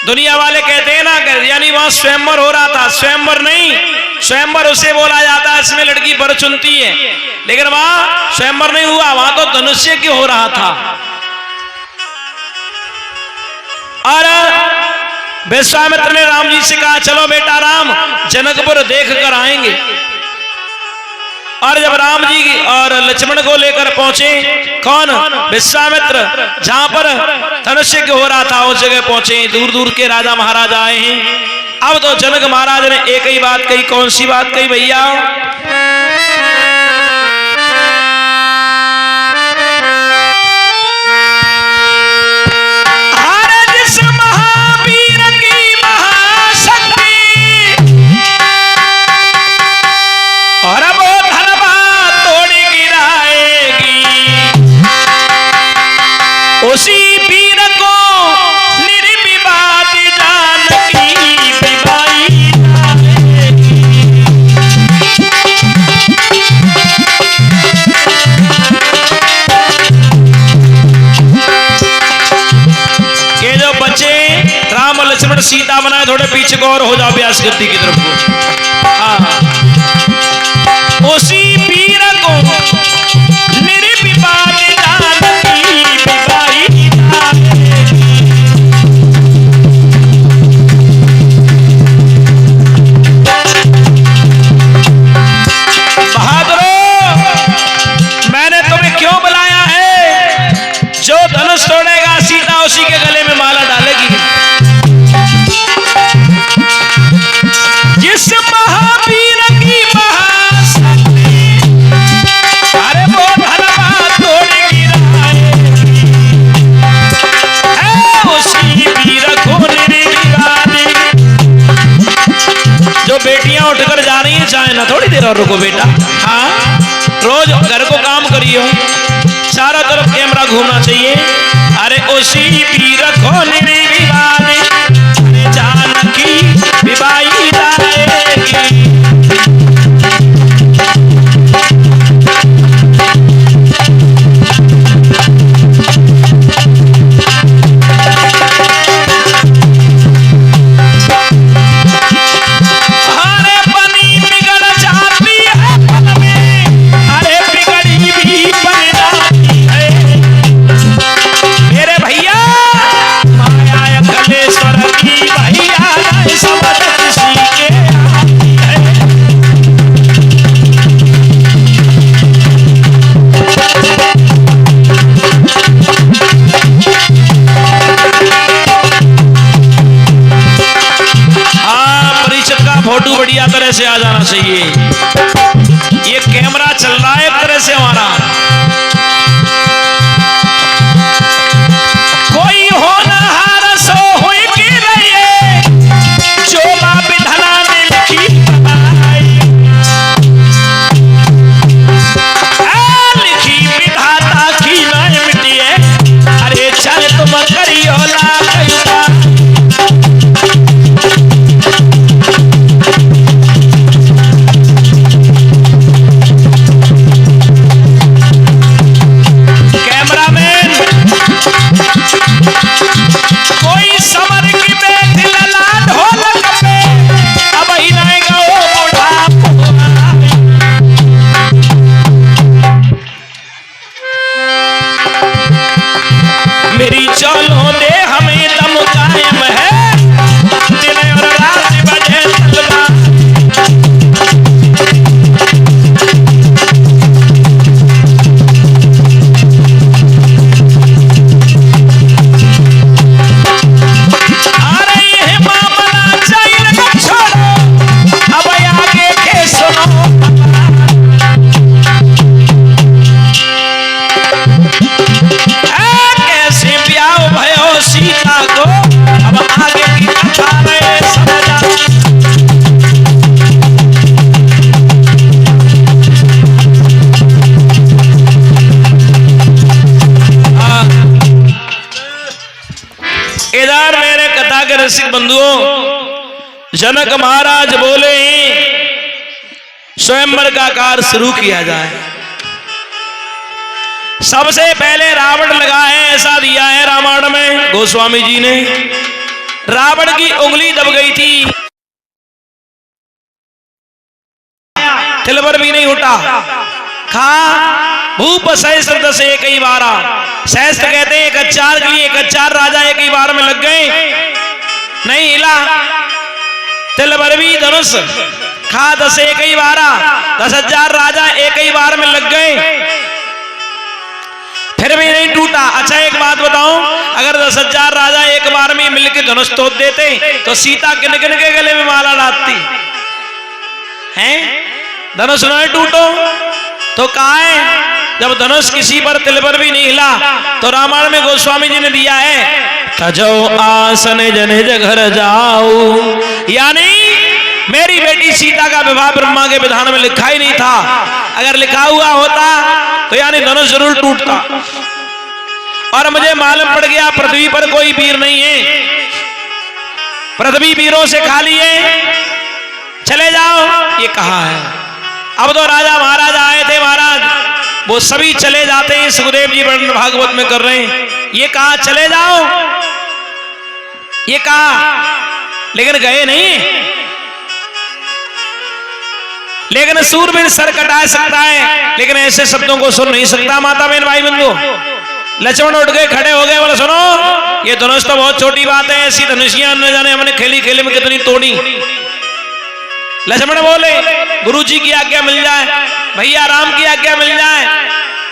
दुनिया वाले कहते हैं ना, यानी वहां स्वयंवर हो रहा था, स्वयंवर नहीं, स्वयंवर उसे बोला जाता है इसमें लड़की वर चुनती है, लेकिन वहां स्वयंवर नहीं हुआ, वहां तो धनुष्य की हो रहा था। और विश्वामित्र ने राम जी से कहा चलो बेटा राम, जनकपुर देख कर आएंगे। और जब राम जी और लक्ष्मण को लेकर पहुंचे, कौन? विश्वामित्र, जहां पर धनुष्य की हो रहा था उस जगह पहुंचे। दूर दूर के राजा महाराजा आए हैं। अब तो जनक महाराज ने एक ही बात कही। कौन सी बात कही भैया? उसी वीर को निर्विवाद जानकी विवाई ये जो बच्चे राम लक्ष्मण सीता बनाए, थोड़े पीछे को और हो जाओ व्यास गद्दी की तरफ को। हाँ, उसी वीर को निर्विवाद उसी के गले में माला डालेगी। जिस महावीर की महाशक्ति, अरे वो धनवा तोड़ गिराएगी, उसी वीर को निर्विवादी। जो बेटियां उठकर जा रही हैं, चाहे ना थोड़ी देर और रुको बेटा। हाँ, रोज घर को काम करिए, चारों तरफ कैमरा घूमना चाहिए। अरे उसी वीर को निर्विवाद जानकी विवाई जाएगी। फोटो बढ़िया तरह से आ जाना चाहिए। ये कैमरा चल रहा है एक तरह से हमारा। कोई होनहार सो हुई की रहिए, जो बाप धना ने लिखी लिखी विधाता की नहीं मिटिए। अरे चल तुम करियो ला मेरी चलो दे हमें दम कायम है, दिन और रात बजे तलवा। अरे ये मामला चाहिए न छोड़ो, अब आगे के सुनो। सीता को अब आगे की कथा में समझा। इधर मेरे कथा के रसिक बंधुओं, जनक महाराज बोले स्वयंवर का कार्य शुरू किया जाए। सबसे पहले रावण लगा है, ऐसा दिया है रामायण में गोस्वामी जी ने। रावण की उंगली दब गई थी, तिल पर भी नहीं उठा। खा भूप सहस्त्र दस एक ही बारा, सहस्त्र कहते हैं 1000 के लिए 1000 राजा एक ही बार में लग गए, नहीं हिला। तिल पर भी धनुष खा 10 एक ही बारा, 10,000 राजा एक ही बार में लग गए, फिर भी नहीं टूटा। अच्छा एक बात बताऊं, अगर 10,000 राजा एक बार में मिलकर धनुष तोड़ देते तो सीता किन किन के गले में माला डालती हैं? धनुष नहीं टूटो तो कहा है, जब धनुष किसी पर तिल पर भी नहीं हिला तो रामायण में गोस्वामी जी ने दिया है, तजो आसन जने घर जाओ, यानी मेरी बेटी सीता का विवाह ब्रह्मा के विधान में लिखा ही नहीं था। अगर लिखा हुआ होता तो यानी धनुष जरूर टूटता। और मुझे मालूम पड़ गया पृथ्वी पर कोई वीर नहीं है, पृथ्वी वीरों से खाली है, चले जाओ, ये कहा है। अब तो राजा महाराज आए थे महाराज, वो सभी चले जाते हैं, सुखदेव जी वर्णन भागवत में कर रहे हैं, ये कहा चले जाओ, ये कहा, लेकिन गए नहीं। लेकिन सूरवीर सर कटा सकता है, लेकिन ऐसे शब्दों को सुन नहीं सकता। माता बहन भाई बंधु, लक्ष्मण उठ गए, खड़े हो गए, बोले सुनो ये धनुष तो बहुत छोटी बात है, ऐसी धनुषियां न जाने हमने खेली खेली में कितनी तोड़ी। लक्ष्मण बोले गुरु जी की आज्ञा मिल जाए, भैया राम की आज्ञा मिल जाए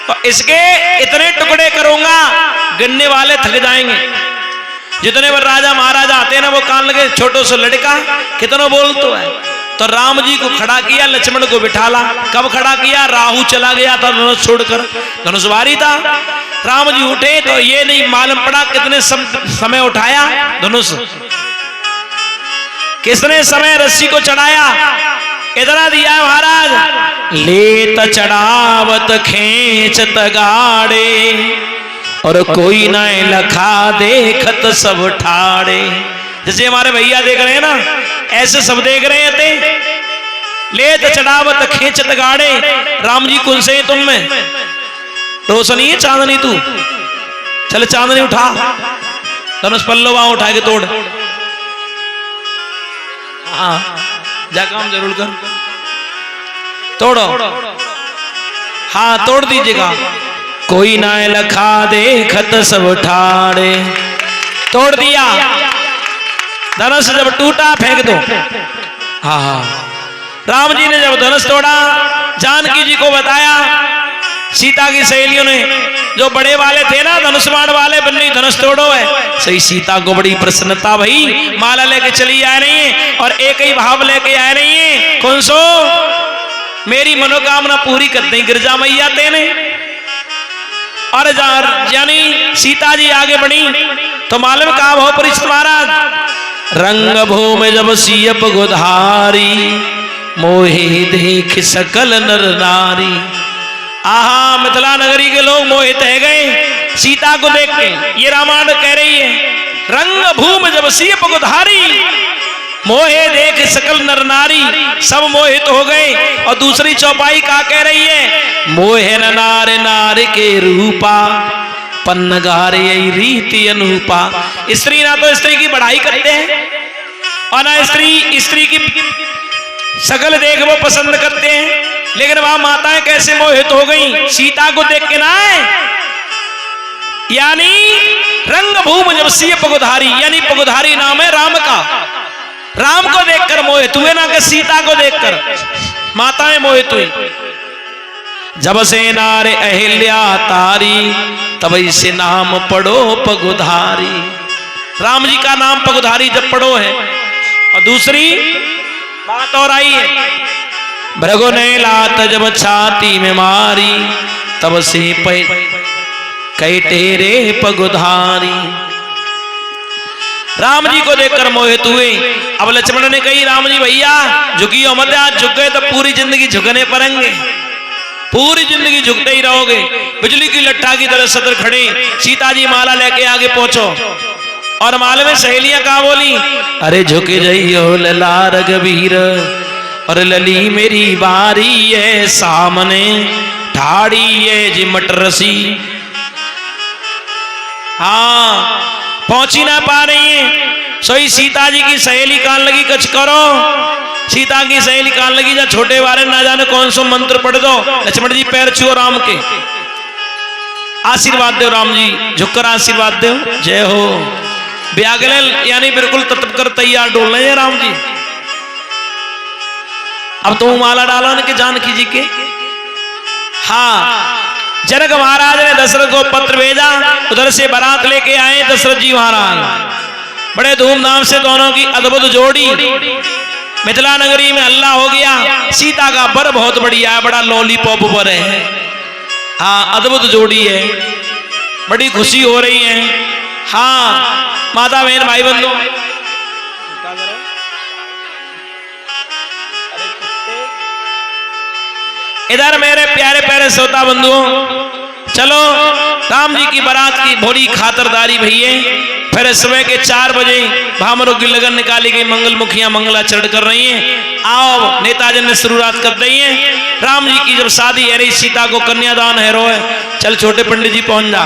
तो इसके इतने टुकड़े करूंगा गिनने वाले थक जाएंगे। जितने बार राजा महाराजा आते हैं ना, वो कान लगे छोटो से लड़का कितना बोलतो है। तो राम जी को खड़ा किया, लक्ष्मण को बिठाला। कब खड़ा किया? राहु चला गया था धनुष छोड़कर, धनुषवारी था। राम जी उठे तो ये नहीं मालूम पड़ा कितने समय उठाया धनुष, किसने समय रस्सी को चढ़ाया, इतना दिया है महाराज, लेत चढ़ावत खींचत गाड़े और कोई न लखा देखत सब ठाड़े। जैसे हमारे भैया देख रहे हैं ना, ऐसे सब देख रहे थे। लेत चढ़ावत खींचत गाड़े, राम जी कौन से तुम में रोशनी है चांदनी, तू चल चांदनी उठा, धनुष पल्लो वहां उठा के तोड़। हाँ जा काम जरूर कर, तोड़ो, हाँ तोड़ दीजिएगा। कोई ना लखा देखत सब ठाड़े, तोड़ दिया। धनुष जब टूटा फेंक दो। हाँ हाँ, राम जी ने जब धनुष तोड़ा, जानकी जी को बताया, सीता की सहेलियों ने जो बड़े वाले थे ना धनुष बाण वाले, बन्नी धनुष तोड़ो है। सही सीता को बड़ी प्रसन्नता भई, माला लेके चली आ रही है और एक ही भाव लेके आ रही है, कौन सो मेरी मनोकामना पूरी कर दें गिरजा मैया तेने। और यानी सीता जी आगे बढ़ी तो मालूम कहा हो परीक्षित महाराज, रंग भूमि जब सियप गोधारी मोहे देख सकल नर नारी। आहा, मिथिला नगरी के लोग मोहित रह गए सीता को देख के। ये रामायण कह रही है, रंग भूमि जब सियप गोधारी मोहे देख सकल नर नारी, सब मोहित हो गए। और दूसरी चौपाई का कह रही है, मोहे न नार नार के रूपा पन्नगारे रीति अनुपा। स्त्री ना तो स्त्री की बढ़ाई करते हैं और ना स्त्री की शकल देख वो पसंद करते हैं, लेकिन वहां माताएं कैसे मोहित हो गई सीता को देख के ना है। यानी रंग भूमि जब सिय पगुधारी, यानी पगुधारी नाम है राम का, राम को देखकर मोहित हुए, ना कि सीता को देखकर माताएं मोहित हुई। जब से नारे अहिल्या तारी तब से नाम पढ़ो पगुधारी। राम जी का नाम पगुधारी जब पढ़ो है। और दूसरी बात और आई है, भृगु ने लात जब छाती में मारी तब से कई टेरे पगुधारी। राम जी को देखकर मोहित हुए। अब लक्ष्मण ने कही, राम जी भैया झुकियो मत, आज झुक गए तो पूरी जिंदगी झुकने पड़ेंगे, पूरी जिंदगी झुकते ही रहोगे। बिजली की लट्ठा की तरह सदर खड़े, सीता जी माला लेके आगे पहुंचो। और माले में सहेलियां कहा बोली, अरे झुक जाइयो लला रघुवीर और लली मेरी बारी है, सामने ठाड़ी है जी मटरसी। हाँ, पहुंची ना पा रही है। सोई सीता जी की सहेली कान लगी कछ करो। सीता की सहेली कान लगी जा छोटे बारे ना जाने कौन सो मंत्र पढ़ दो। लक्ष्मण जी पैर छुओ राम के, आशीर्वाद दो राम जी, झुककर आशीर्वाद दो। जय हो ब्यागले यानी बिल्कुल तत्व कर तैयार डोल रहे हैं राम जी। अब तो माला डालो न कि जानकी जी के। हाँ, जनक महाराज ने दशरथ को पत्र भेजा, उधर से बारात लेके आए दशरथ जी महाराज। बड़े धूमधाम से दोनों की अद्भुत जोड़ी। मिथिला नगरी में हल्ला हो गया, सीता का बर बहुत बढ़िया है, बड़ा लॉलीपॉप बर है। हाँ, अद्भुत जोड़ी है, बड़ी खुशी हो रही है। हाँ माता बहन भाई बंधु, इधर मेरे प्यारे प्यारे श्रोता बंधुओं, चलो राम जी की बारात की भोरी खातरदारी भैया। फिर सुबह के 4 बजे भामरों की लगन निकाली गई, मंगल मुखियां मंगलाचरण कर रही हैं। आओ नेताजी ने शुरुआत कर दी है। राम जी की जब शादी है रही, सीता को कन्यादान है रो है, चल छोटे पंडित जी पहुंच जा।